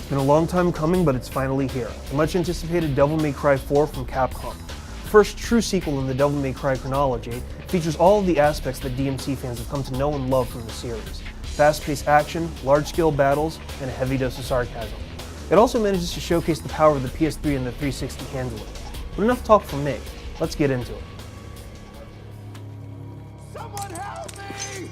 Been a long time coming, but it's finally here. The much anticipated Devil May Cry 4 from Capcom. The first true sequel in the Devil May Cry chronology, it features all of the aspects that DMC fans have come to know and love from the series. Fast-paced action, large-scale battles, and a heavy dose of sarcasm. It also manages to showcase the power of the PS3 and the 360 handling. But enough talk from me, let's get into it. Someone help me!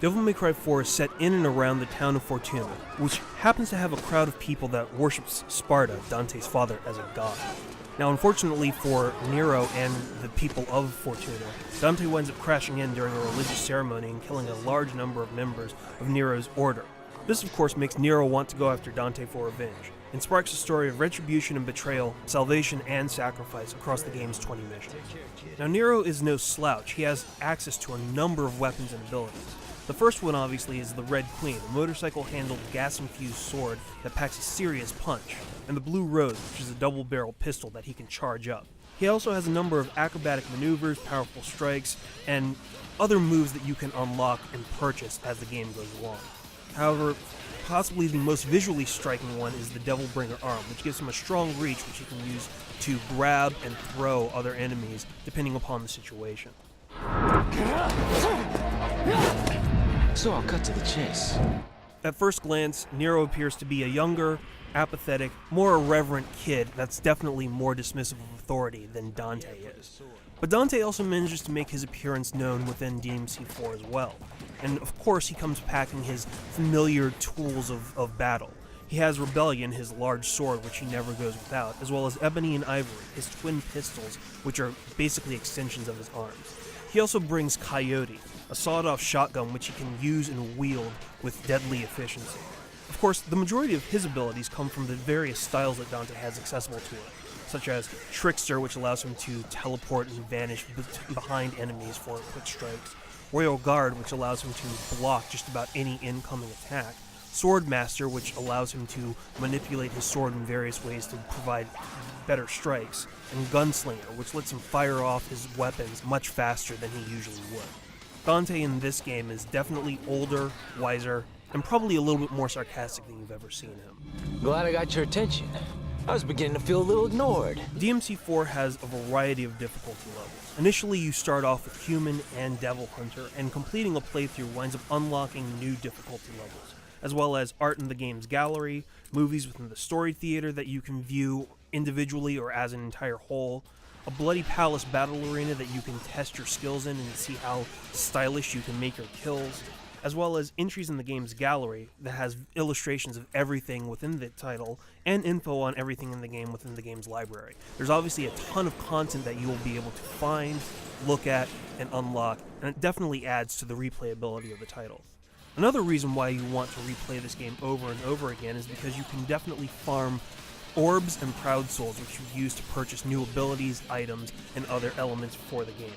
Devil May Cry 4 is set in and around the town of Fortuna, which happens to have a crowd of people that worships Sparda, Dante's father, as a god. Now, unfortunately for Nero and the people of Fortuna, Dante winds up crashing in during a religious ceremony and killing a large number of members of Nero's order. This, of course, makes Nero want to go after Dante for revenge, and sparks a story of retribution and betrayal, salvation and sacrifice across the game's 20 missions. Now, Nero is no slouch. He has access to a number of weapons and abilities. The first one, obviously, is the Red Queen, a motorcycle-handled, gas-infused sword that packs a serious punch, and the Blue Rose, which is a double-barrel pistol that he can charge up. He also has a number of acrobatic maneuvers, powerful strikes, and other moves that you can unlock and purchase as the game goes along. However, possibly the most visually striking one is the Devil Bringer arm, which gives him a strong reach which he can use to grab and throw other enemies depending upon the situation. So I'll cut to the chase. At first glance, Nero appears to be a younger, apathetic, more irreverent kid that's definitely more dismissive of authority than Dante is. But Dante also manages to make his appearance known within DMC4 as well. And of course he comes packing his familiar tools of battle. He has Rebellion, his large sword, which he never goes without, as well as Ebony and Ivory, his twin pistols, which are basically extensions of his arms. He also brings Coyote, a sawed-off shotgun which he can use and wield with deadly efficiency. Of course, the majority of his abilities come from the various styles that Dante has accessible to him, such as Trickster, which allows him to teleport and vanish behind enemies for quick strikes, Royal Guard, which allows him to block just about any incoming attack, Swordmaster, which allows him to manipulate his sword in various ways to provide better strikes, and Gunslinger, which lets him fire off his weapons much faster than he usually would. Dante in this game is definitely older, wiser, and probably a little bit more sarcastic than you've ever seen him. Glad I got your attention. I was beginning to feel a little ignored. DMC4 has a variety of difficulty levels. Initially, you start off with Human and Devil Hunter, and completing a playthrough winds up unlocking new difficulty levels, as well as art in the game's gallery, movies within the story theater that you can view individually or as an entire whole, a Bloody Palace battle arena that you can test your skills in and see how stylish you can make your kills, as well as entries in the game's gallery that has illustrations of everything within the title and info on everything in the game within the game's library. There's obviously a ton of content that you will be able to find, look at, and unlock, and it definitely adds to the replayability of the title. Another reason why you want to replay this game over and over again is because you can definitely farm orbs and proud souls, which you use to purchase new abilities, items, and other elements for the game.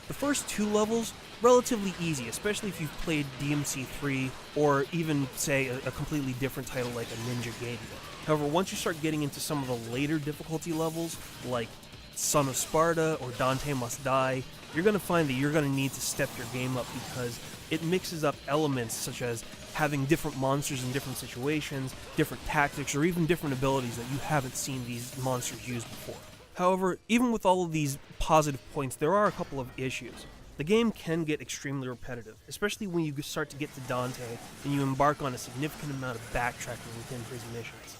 The first two levels, relatively easy, especially if you've played DMC3 or even, say, a completely different title like a Ninja Gaiden. However, once you start getting into some of the later difficulty levels, like Son of Sparda or Dante Must Die, you're going to find that you're going to need to step your game up because it mixes up elements such as having different monsters in different situations, different tactics, or even different abilities that you haven't seen these monsters use before. However, even with all of these positive points, there are a couple of issues. The game can get extremely repetitive, especially when you start to get to Dante and you embark on a significant amount of backtracking within his missions.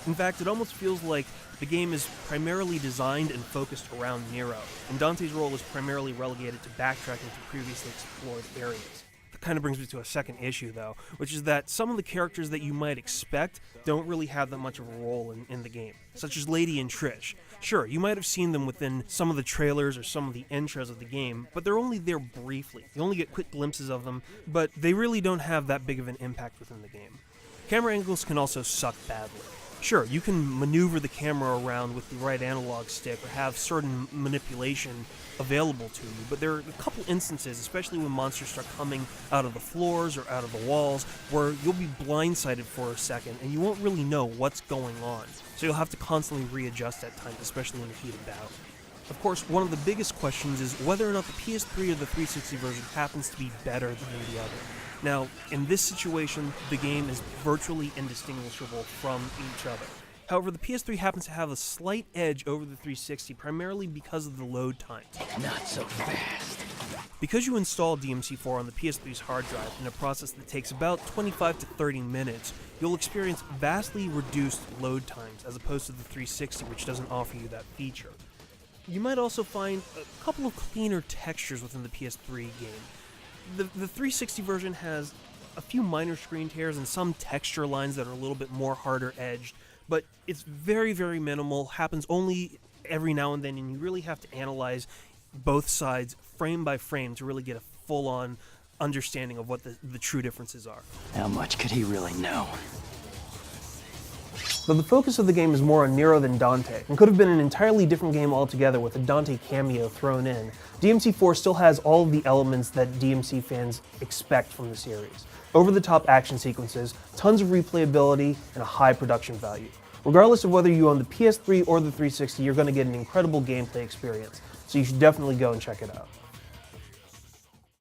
In fact, it almost feels like the game is primarily designed and focused around Nero, and Dante's role is primarily relegated to backtracking to previously explored areas. That kind of brings me to a second issue, though, which is that some of the characters that you might expect don't really have that much of a role in the game, such as Lady and Trish, Sure, you might have seen them within some of the trailers or some of the intros of the game, but they're only there briefly. You only get quick glimpses of them, but they really don't have that big of an impact within the game. Camera angles can also suck badly. Sure, you can maneuver the camera around with the right analog stick or have certain manipulation available to you, but there are a couple instances, especially when monsters start coming out of the floors or out of the walls, where you'll be blindsided for a second and you won't really know what's going on, so you'll have to constantly readjust at times, especially in the heat of battle. Of course, one of the biggest questions is whether or not the PS3 or the 360 version happens to be better than the other. Now, in this situation, the game is virtually indistinguishable from each other. However, the PS3 happens to have a slight edge over the 360, primarily because of the load times. Not so fast. Because you install DMC4 on the PS3's hard drive in a process that takes about 25 to 30 minutes, you'll experience vastly reduced load times as opposed to the 360, which doesn't offer you that feature. You might also find a couple of cleaner textures within the PS3 game. The 360 version has a few minor screen tears and some texture lines that are a little bit more harder edged, but it's very, very minimal, happens only every now and then, and you really have to analyze both sides frame by frame to really get a full-on understanding of what the true differences are. How much could he really know? Though the focus of the game is more on Nero than Dante, and could have been an entirely different game altogether with a Dante cameo thrown in, DMC4 still has all of the elements that DMC fans expect from the series. Over-the-top action sequences, tons of replayability, and a high production value. Regardless of whether you own the PS3 or the 360, you're going to get an incredible gameplay experience, so you should definitely go and check it out.